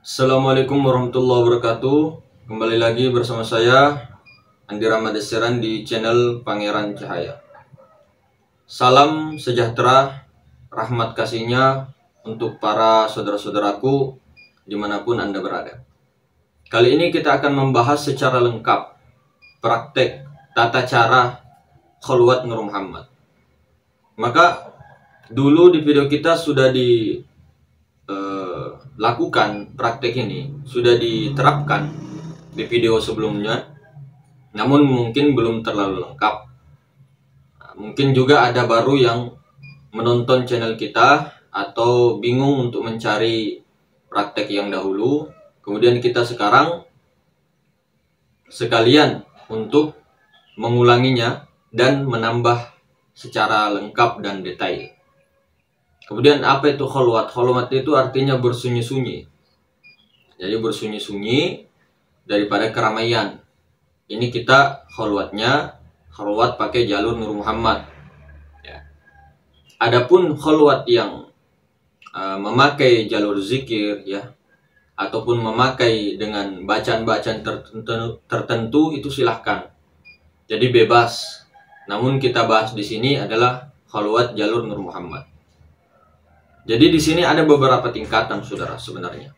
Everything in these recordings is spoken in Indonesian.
Assalamualaikum warahmatullahi wabarakatuh. Kembali lagi bersama saya Andi Rahmat Desiran di channel Pangeran Cahaya. Salam sejahtera, rahmat kasihnya untuk para saudara-saudaraku dimanapun Anda berada. Kali ini kita akan membahas secara lengkap praktek tata cara khalwat Nur Muhammad. Maka dulu di video kita sudah lakukan praktek ini, sudah diterapkan di video sebelumnya, namun mungkin belum terlalu lengkap. Mungkin juga ada baru yang menonton channel kita atau bingung untuk mencari praktek yang dahulu. Kemudian kita sekarang sekalian untuk mengulanginya dan menambah secara lengkap dan detail. Kemudian apa itu khalwat? Khalwat itu artinya bersunyi-sunyi. Jadi bersunyi-sunyi daripada keramaian. Ini kita khalwatnya, khalwat pakai jalur Nur Muhammad. Ya. Adapun khalwat yang memakai jalur zikir, ya, ataupun memakai dengan bacaan-bacaan tertentu itu silahkan. Jadi bebas. Namun kita bahas di sini adalah khalwat jalur Nur Muhammad. Jadi di sini ada beberapa tingkatan, saudara, sebenarnya.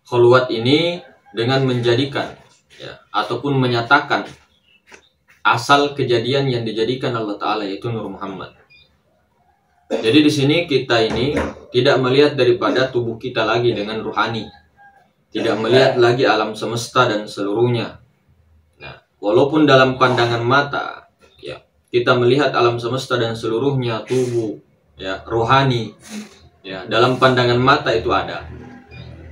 Khalwat ini dengan menjadikan, ya, ataupun menyatakan asal kejadian yang dijadikan Allah Ta'ala, yaitu Nur Muhammad. Jadi di sini kita ini tidak melihat daripada tubuh kita lagi dengan ruhani, tidak melihat lagi alam semesta dan seluruhnya. Nah, walaupun dalam pandangan mata, ya, kita melihat alam semesta dan seluruhnya, tubuh, ya, rohani, ya, dalam pandangan mata itu ada.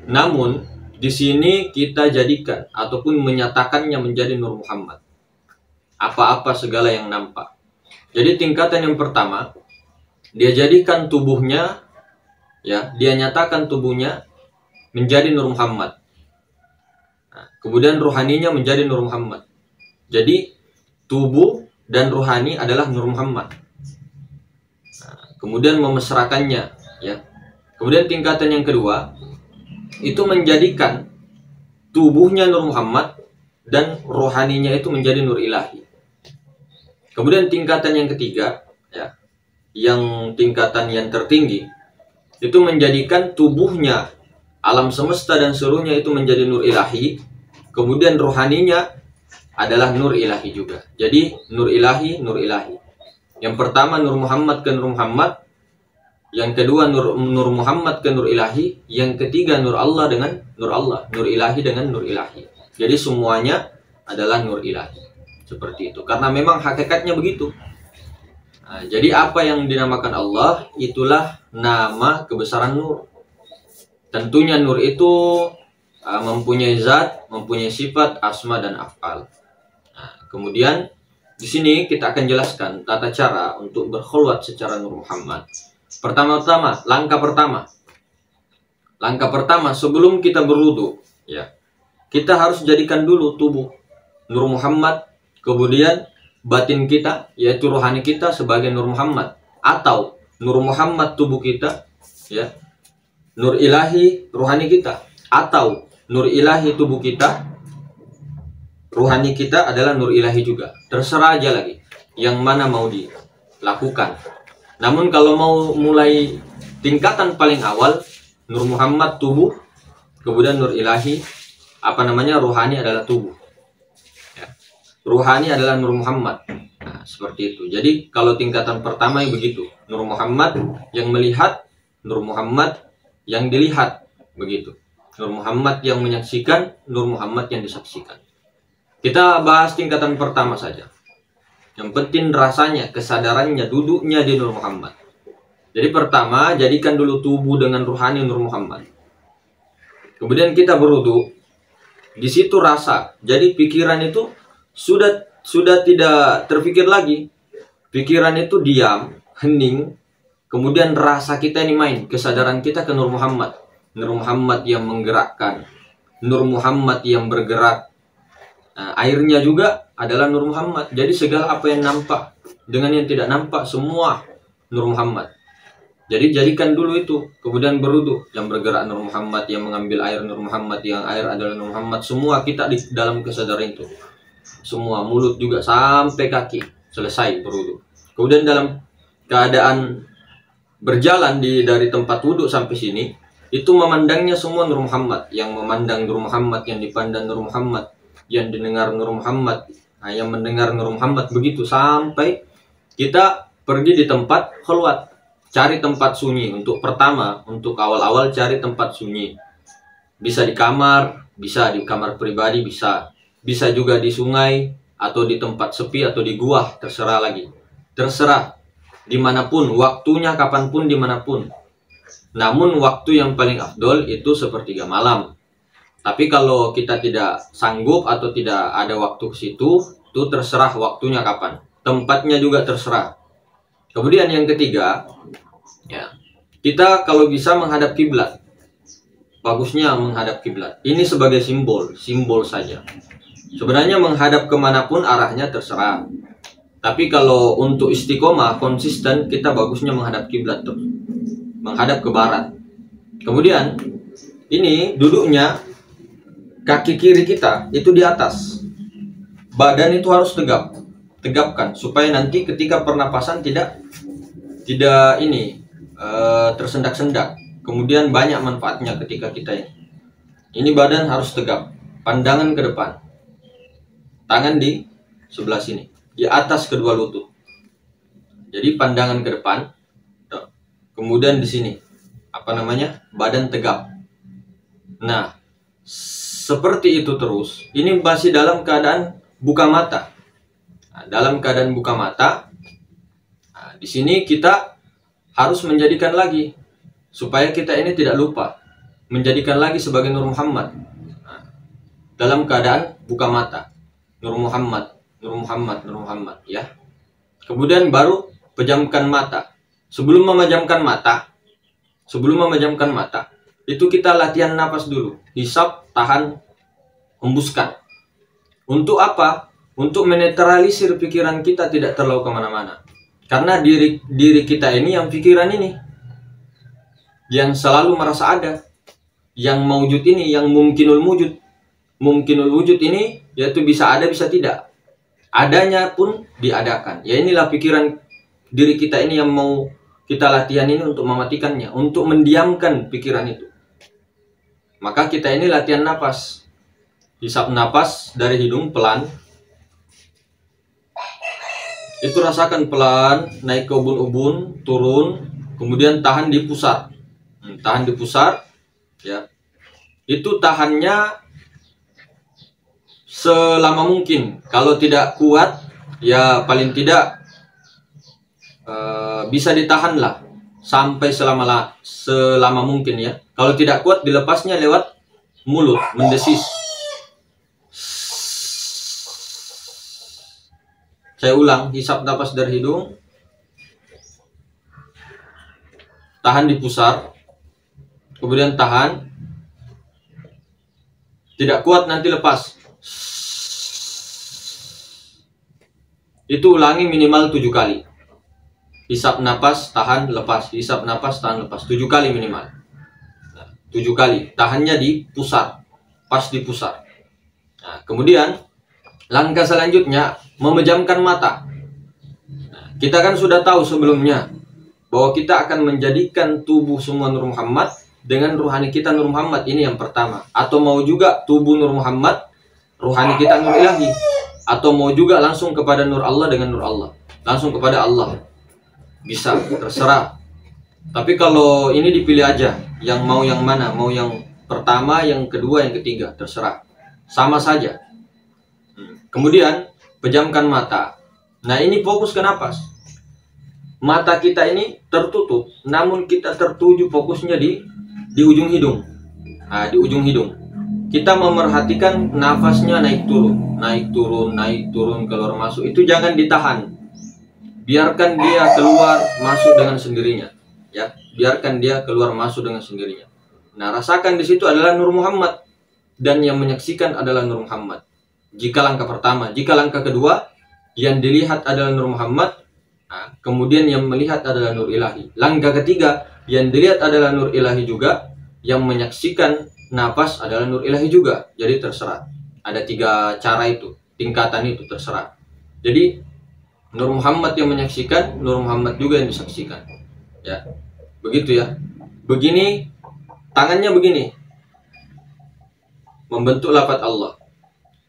Namun di sini kita jadikan ataupun menyatakannya menjadi Nur Muhammad. Apa-apa segala yang nampak. Jadi tingkatan yang pertama, dia jadikan tubuhnya, ya, dia nyatakan tubuhnya menjadi Nur Muhammad. Nah, kemudian rohaninya menjadi Nur Muhammad. Jadi tubuh dan rohani adalah Nur Muhammad. Kemudian memesrakannya, ya. Kemudian tingkatan yang kedua itu menjadikan tubuhnya Nur Muhammad dan rohaninya itu menjadi Nur Ilahi. Kemudian tingkatan yang ketiga, ya, yang tingkatan yang tertinggi itu menjadikan tubuhnya, alam semesta dan seluruhnya itu menjadi Nur Ilahi. Kemudian rohaninya adalah Nur Ilahi juga. Jadi Nur Ilahi, Nur Ilahi. Yang pertama Nur Muhammad ke Nur Muhammad, yang kedua Nur Muhammad ke Nur Ilahi, yang ketiga Nur Allah dengan Nur Allah, Nur Ilahi dengan Nur Ilahi. Jadi semuanya adalah Nur Ilahi. Seperti itu. Karena memang hakikatnya begitu. Nah, jadi apa yang dinamakan Allah, itulah nama kebesaran Nur. Tentunya Nur itu mempunyai zat, mempunyai sifat, asma dan af'al. Nah, kemudian di sini kita akan jelaskan tata cara untuk berkhalwat secara Nur Muhammad. Pertama-tama, langkah pertama sebelum kita berwudu, ya, kita harus jadikan dulu tubuh Nur Muhammad, kemudian batin kita, yaitu rohani kita, sebagai Nur Muhammad, atau Nur Muhammad tubuh kita, ya, Nur Ilahi rohani kita, atau Nur Ilahi tubuh kita, rohani kita adalah Nur Ilahi juga. Terserah aja lagi yang mana mau dilakukan. Namun kalau mau mulai tingkatan paling awal, Nur Muhammad tubuh, kemudian Nur Ilahi, rohani adalah tubuh, ya. Rohani adalah Nur Muhammad. Nah, seperti itu. Jadi kalau tingkatan pertama yang begitu, Nur Muhammad yang melihat, Nur Muhammad yang dilihat, begitu. Nur Muhammad yang menyaksikan, Nur Muhammad yang disaksikan. Kita bahas tingkatan pertama saja. Yang penting rasanya, kesadarannya, duduknya di Nur Muhammad. Jadi pertama, jadikan dulu tubuh dengan rohani Nur Muhammad. Kemudian kita berwudu. Di situ rasa. Jadi pikiran itu sudah tidak terpikir lagi. Pikiran itu diam, hening. Kemudian rasa kita ini main, kesadaran kita ke Nur Muhammad. Nur Muhammad yang menggerakkan, Nur Muhammad yang bergerak. Nah, airnya juga adalah Nur Muhammad. Jadi segala apa yang nampak dengan yang tidak nampak, semua Nur Muhammad. Jadi jadikan dulu itu, kemudian berwudu. Yang bergerak Nur Muhammad, yang mengambil air Nur Muhammad, yang air adalah Nur Muhammad. Semua kita di dalam kesadaran itu. Semua, mulut juga sampai kaki, selesai berwudu. Kemudian dalam keadaan berjalan dari tempat wudhu sampai sini, itu memandangnya semua Nur Muhammad. Yang memandang Nur Muhammad, yang dipandang Nur Muhammad, yang didengar Nur Muhammad, yang mendengar Nur Muhammad, begitu sampai kita pergi di tempat khalwat, cari tempat sunyi. Untuk pertama, untuk awal-awal cari tempat sunyi. Bisa di kamar, bisa di kamar pribadi, bisa juga di sungai, atau di tempat sepi, atau di gua, terserah lagi. Terserah, dimanapun, waktunya kapanpun, dimanapun. Namun waktu yang paling afdol itu sepertiga malam. Tapi kalau kita tidak sanggup atau tidak ada waktu ke situ, itu terserah waktunya kapan. Tempatnya juga terserah. Kemudian yang ketiga, ya, kita kalau bisa menghadap kiblat. Bagusnya menghadap kiblat. Ini sebagai simbol saja. Sebenarnya menghadap kemanapun arahnya terserah. Tapi kalau untuk istiqomah konsisten, kita bagusnya menghadap kiblat tuh, menghadap ke barat. Kemudian ini duduknya, kaki kiri kita itu di atas, badan itu harus tegapkan supaya nanti ketika pernapasan tidak tersendak-sendak. Kemudian banyak manfaatnya ketika kita ini badan harus tegap, pandangan ke depan, tangan di sebelah sini, di atas kedua lutut. Jadi pandangan ke depan, kemudian di sini badan tegap. Nah, seperti itu terus. Ini masih dalam keadaan buka mata. Nah, dalam keadaan buka mata, nah, di sini kita harus menjadikan lagi supaya kita ini tidak lupa, menjadikan lagi sebagai Nur Muhammad. Nah, dalam keadaan buka mata, Nur Muhammad, Nur Muhammad, Nur Muhammad, ya. Kemudian baru pejamkan mata. Sebelum memejamkan mata, itu kita latihan napas dulu. Hisap, tahan, hembuskan. Untuk apa? Untuk menetralisir pikiran kita tidak terlalu kemana-mana. Karena diri kita ini yang pikiran ini, yang selalu merasa ada, yang maujud ini, yang mungkinul wujud ini, yaitu bisa ada bisa tidak. Adanya pun diadakan. Ya inilah pikiran diri kita ini yang mau kita latihan ini untuk mematikannya, untuk mendiamkan pikiran itu. Maka kita ini latihan napas. Hisap napas dari hidung pelan. Itu rasakan pelan, naik ke ubun-ubun, turun, kemudian tahan di pusar. Tahan di pusar, ya. Itu tahannya selama mungkin. Kalau tidak kuat, ya paling tidak bisa ditahan lah sampai selama mungkin, ya. Kalau tidak kuat, dilepasnya lewat mulut, mendesis. Saya ulang, hisap napas dari hidung, tahan di pusar, kemudian tahan, tidak kuat nanti lepas. Itu ulangi minimal 7 kali. Hisap napas, tahan, lepas. Hisap napas, tahan, lepas. 7 kali minimal. Nah, 7 kali. Tahannya di pusar. Pas di pusar. Nah, kemudian langkah selanjutnya memejamkan mata. Nah, kita kan sudah tahu sebelumnya bahwa kita akan menjadikan tubuh semua Nur Muhammad dengan ruhani kita Nur Muhammad. Ini yang pertama. Atau mau juga tubuh Nur Muhammad, ruhani kita Nur Ilahi. Atau mau juga langsung kepada Nur Allah dengan Nur Allah. Langsung kepada Allah. Bisa, terserah. Tapi kalau ini dipilih aja, yang mau yang mana, mau yang pertama, yang kedua, yang ketiga, terserah. Sama saja. Kemudian pejamkan mata. Nah, ini fokus ke napas. Mata kita ini tertutup, namun kita tertuju fokusnya di ujung hidung. Nah, di ujung hidung. Kita memerhatikan nafasnya naik turun, naik turun, naik turun, keluar masuk. Itu jangan ditahan. Biarkan dia keluar masuk dengan sendirinya, ya. Biarkan dia keluar masuk dengan sendirinya. Nah, rasakan di situ adalah Nur Muhammad dan yang menyaksikan adalah Nur Muhammad. Jika langkah pertama, jika langkah kedua yang dilihat adalah Nur Muhammad, Nah, kemudian yang melihat adalah nur ilahi. Langkah ketiga, yang dilihat adalah nur ilahi juga, yang menyaksikan nafas adalah nur ilahi juga. Jadi terserah. Ada 3 cara itu, tingkatan itu terserah. Jadi Nur Muhammad yang menyaksikan, Nur Muhammad juga yang disaksikan. Ya, begitu ya. Begini, tangannya begini, membentuk lafaz Allah.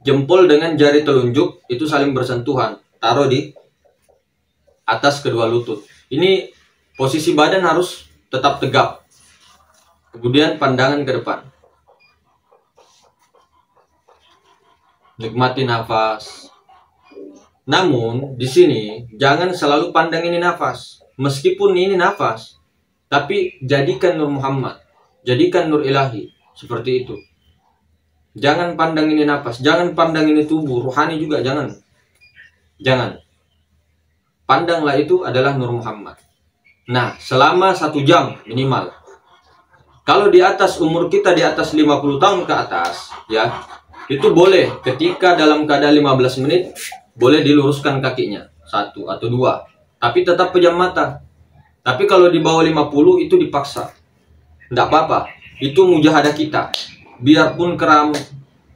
Jempol dengan jari telunjuk itu saling bersentuhan, taruh di atas kedua lutut. Ini posisi badan harus tetap tegap. Kemudian pandangan ke depan. Nikmati nafas. Namun di sini jangan selalu pandang ini nafas. Meskipun ini nafas, tapi jadikan Nur Muhammad, jadikan Nur Ilahi seperti itu. Jangan pandang ini nafas, jangan pandang ini tubuh, ruhani juga jangan. Jangan. Pandanglah itu adalah Nur Muhammad. Nah, selama 1 jam minimal. Kalau di atas umur kita di atas 50 tahun ke atas, ya, itu boleh ketika dalam keadaan 15 menit boleh diluruskan kakinya 1 atau 2, tapi tetap pejam mata. Tapi kalau di bawah 50 itu dipaksa. Tidak apa-apa. Itu mujahadah kita. Biarpun kram,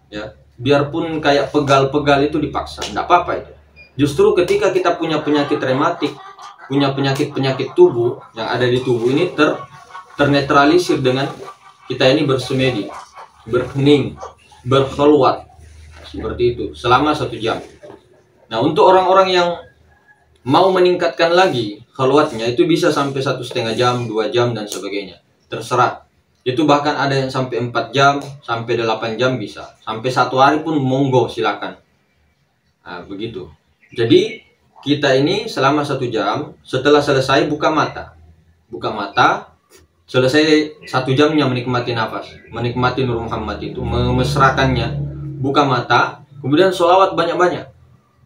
ya, biarpun kayak pegal-pegal itu dipaksa. Tidak apa-apa itu. Justru ketika kita punya penyakit rematik, punya penyakit-penyakit tubuh yang ada di tubuh ini ternetralisir dengan kita ini bersemedi, berhening, berkhulwat seperti itu selama 1 jam. Nah, untuk orang-orang yang mau meningkatkan lagi khulwatnya itu bisa sampai 1,5 jam, 2 jam dan sebagainya. Terserah. Itu bahkan ada yang sampai 4 jam, sampai 8 jam bisa. Sampai 1 hari pun monggo silakan. Nah, begitu. Jadi kita ini selama 1 jam, setelah selesai buka mata. Buka mata, selesai 1 jamnya menikmati nafas, menikmati Nur Muhammad itu, memesrakannya. Buka mata, kemudian sholawat banyak-banyak.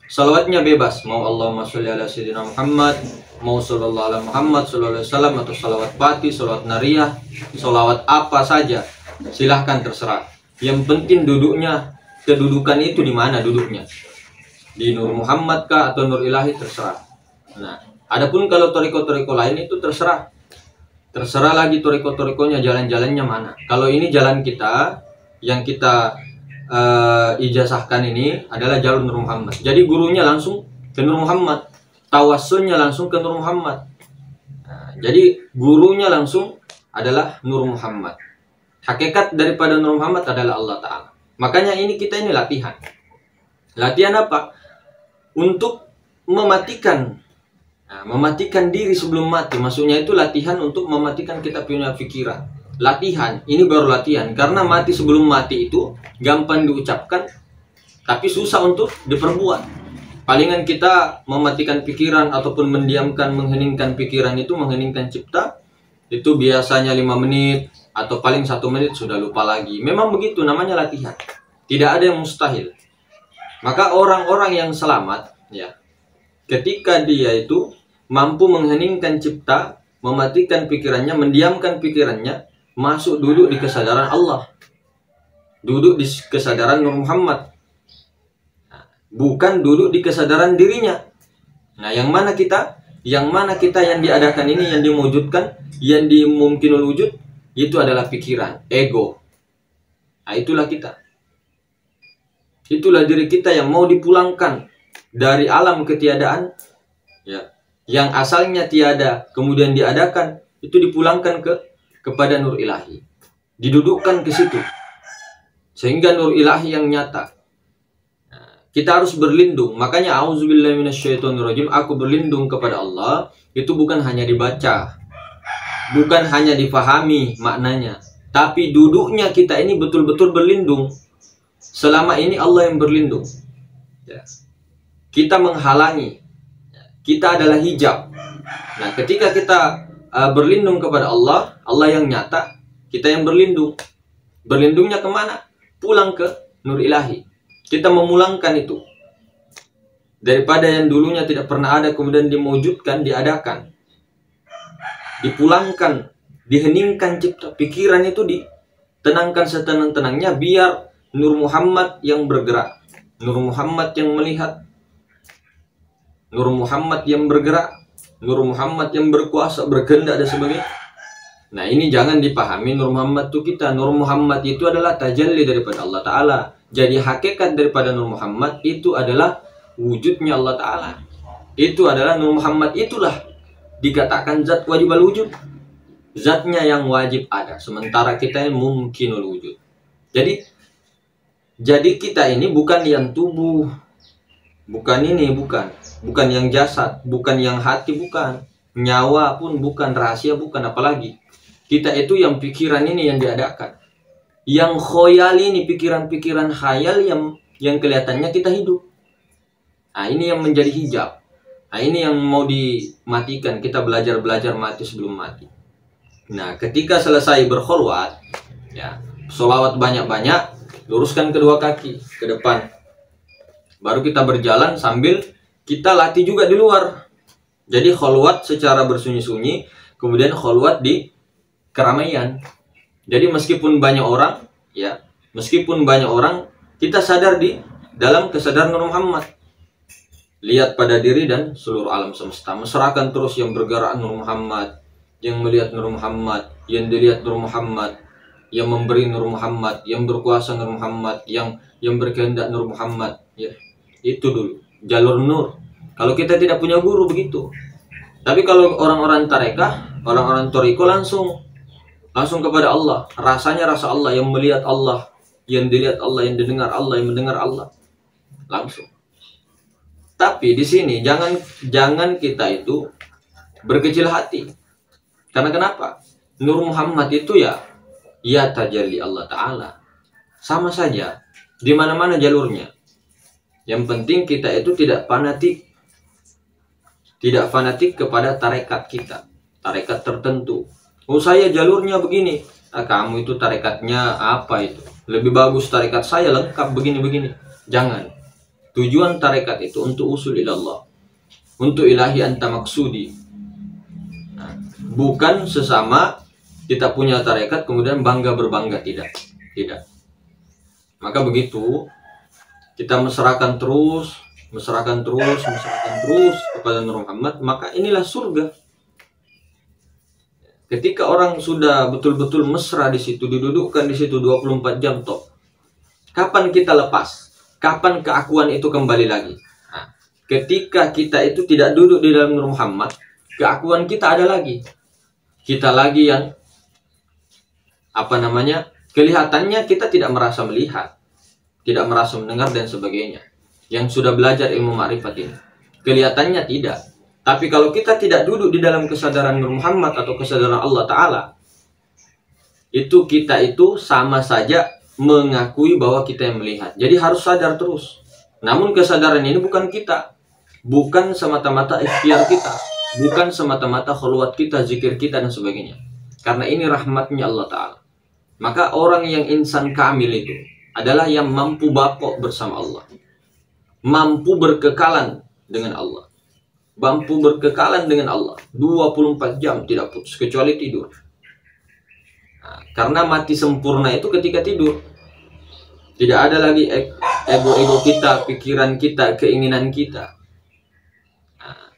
Sholawatnya bebas, mau Allahumma sholli ala sayyidina Muhammad, mau sallallahu ala Muhammad sallallahu alaihi wasallam, atau sholawat Fatih, sholawat Nariyah, sholawat apa saja. Silahkan terserah. Yang penting duduknya, kedudukan itu di mana duduknya. Di Nur Muhammad kah atau Nur Ilahi terserah. Nah, adapun kalau toriko-toriko lain itu terserah. Terserah lagi toriko-torikonya, jalan-jalannya mana. Kalau ini jalan kita, yang kita ijazahkan ini adalah jalur Nur Muhammad. Jadi gurunya langsung ke Nur Muhammad, tawassulnya langsung ke Nur Muhammad. Nah, jadi gurunya langsung adalah Nur Muhammad. Hakikat daripada Nur Muhammad adalah Allah Ta'ala. Makanya kita ini latihan. Latihan apa? Untuk mematikan, mematikan diri sebelum mati. Maksudnya itu latihan untuk mematikan kita punya pikiran. Latihan, ini baru latihan. Karena mati sebelum mati itu gampang diucapkan, tapi susah untuk diperbuat. Palingan kita mematikan pikiran ataupun mendiamkan, mengheningkan pikiran itu, mengheningkan cipta, itu biasanya 5 menit atau paling 1 menit sudah lupa lagi. Memang begitu, namanya latihan. Tidak ada yang mustahil. Maka orang-orang yang selamat, ya, ketika dia itu mampu mengheningkan cipta, mematikan pikirannya, mendiamkan pikirannya, masuk duduk di kesadaran Allah, duduk di kesadaran Nur Muhammad, bukan duduk di kesadaran dirinya. Nah, yang mana kita yang diadakan ini, yang dimewujudkan, yang dimungkinul wujud, itu adalah pikiran, ego. Nah, itulah kita. Itulah diri kita yang mau dipulangkan dari alam ketiadaan, ya, yang asalnya tiada kemudian diadakan, itu dipulangkan kepada Nur Ilahi, didudukkan ke situ sehingga Nur Ilahi yang nyata. Nah, kita harus berlindung. Makanya auzubillahi minasyaitonirrajim, aku berlindung kepada Allah, itu bukan hanya dibaca, bukan hanya difahami maknanya, tapi duduknya kita ini betul-betul berlindung. Selama ini Allah yang berlindung, ya. Kita menghalangi, kita adalah hijab. Nah, ketika kita berlindung kepada Allah, Allah yang nyata, kita yang berlindung. Berlindungnya kemana? Pulang ke Nur Ilahi. Kita memulangkan itu. Daripada yang dulunya tidak pernah ada, kemudian dimewujudkan, diadakan. Dipulangkan, diheningkan cipta. Pikiran itu ditenangkan setenang-tenangnya, biar Nur Muhammad yang bergerak, Nur Muhammad yang melihat, Nur Muhammad yang bergerak, Nur Muhammad yang berkuasa, berkehendak dan sebagainya. Nah ini jangan dipahami Nur Muhammad itu kita. Nur Muhammad itu adalah tajalli daripada Allah Ta'ala. Jadi hakikat daripada Nur Muhammad itu adalah wujudnya Allah Ta'ala. Itu adalah Nur Muhammad, itulah dikatakan zat wajib al-wujud. Zatnya yang wajib ada, sementara kita yang mungkinul wujud. Jadi kita ini bukan yang tubuh, bukan yang jasad, bukan yang hati, bukan nyawa pun, bukan rahasia, bukan apalagi. Kita itu yang pikiran ini yang diadakan, yang khoyal ini, pikiran-pikiran khayal yang kelihatannya kita hidup. Nah ini yang menjadi hijab. Nah ini yang mau dimatikan. Kita belajar mati sebelum mati. Nah ketika selesai berkhulwat, ya sholawat banyak-banyak, luruskan kedua kaki ke depan. Baru kita berjalan sambil kita latih juga di luar. Jadi khulwat secara bersunyi-sunyi, kemudian khulwat di keramaian. Jadi meskipun banyak orang, ya, kita sadar di dalam kesadaran Nur Muhammad. Lihat pada diri dan seluruh alam semesta. Mesrakan terus yang bergerak Nur Muhammad, yang melihat Nur Muhammad, yang dilihat Nur Muhammad, yang memberi Nur Muhammad, yang berkuasa Nur Muhammad, yang berkehendak Nur Muhammad. Ya, itu dulu jalur nur. Kalau kita tidak punya guru begitu. Tapi kalau orang-orang tarekah, orang-orang toriko langsung kepada Allah. Rasanya rasa Allah, yang melihat Allah, yang dilihat Allah, yang didengar Allah, yang mendengar Allah. Langsung. Tapi di sini jangan kita itu berkecil hati. Karena kenapa? Nur Muhammad itu ya tajalli Allah Ta'ala. Sama saja di mana-mana jalurnya. Yang penting kita itu tidak fanatik. Tidak fanatik kepada tarekat kita, tarekat tertentu. Oh saya jalurnya begini. Nah, kamu itu tarekatnya apa itu? Lebih bagus tarekat saya lengkap begini-begini. Jangan. Tujuan tarekat itu untuk usul ilallah, untuk ilahi anta maksudi. Nah, bukan sesama kita punya tarekat kemudian berbangga, tidak. Maka begitu kita mesrakan terus kepada Nur Muhammad, maka inilah surga. Ketika orang sudah betul-betul mesra di situ, didudukkan di situ 24 jam toh. Kapan kita lepas? Kapan keakuan itu kembali lagi? Nah, ketika kita itu tidak duduk di dalam Nur Muhammad, keakuan kita ada lagi. Kita lagi yang kelihatannya kita tidak merasa melihat, tidak merasa mendengar dan sebagainya. Yang sudah belajar ilmu ma'rifat ini, kelihatannya tidak. Tapi kalau kita tidak duduk di dalam kesadaran Nur Muhammad atau kesadaran Allah Ta'ala, itu kita itu sama saja mengakui bahwa kita yang melihat. Jadi harus sadar terus. Namun kesadaran ini bukan kita, bukan semata-mata ikhtiar kita, bukan semata-mata khulwat kita, zikir kita dan sebagainya. Karena ini rahmatnya Allah Ta'ala. Maka orang yang insan kamil itu adalah yang mampu baqo bersama Allah, mampu berkekalan dengan Allah, mampu berkekalan dengan Allah 24 jam tidak putus kecuali tidur. Nah, karena mati sempurna itu ketika tidur. Tidak ada lagi ego kita, pikiran kita, keinginan kita. Nah,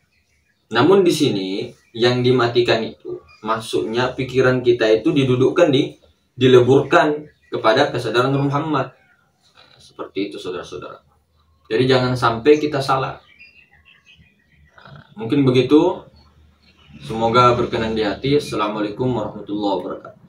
namun di sini yang dimatikan itu, maksudnya pikiran kita itu didudukkan, dileburkan kepada kesadaran Nur Muhammad. Nah, seperti itu saudara-saudara. Jadi jangan sampai kita salah. Nah, mungkin begitu. Semoga berkenan di hati. Assalamualaikum warahmatullahi wabarakatuh.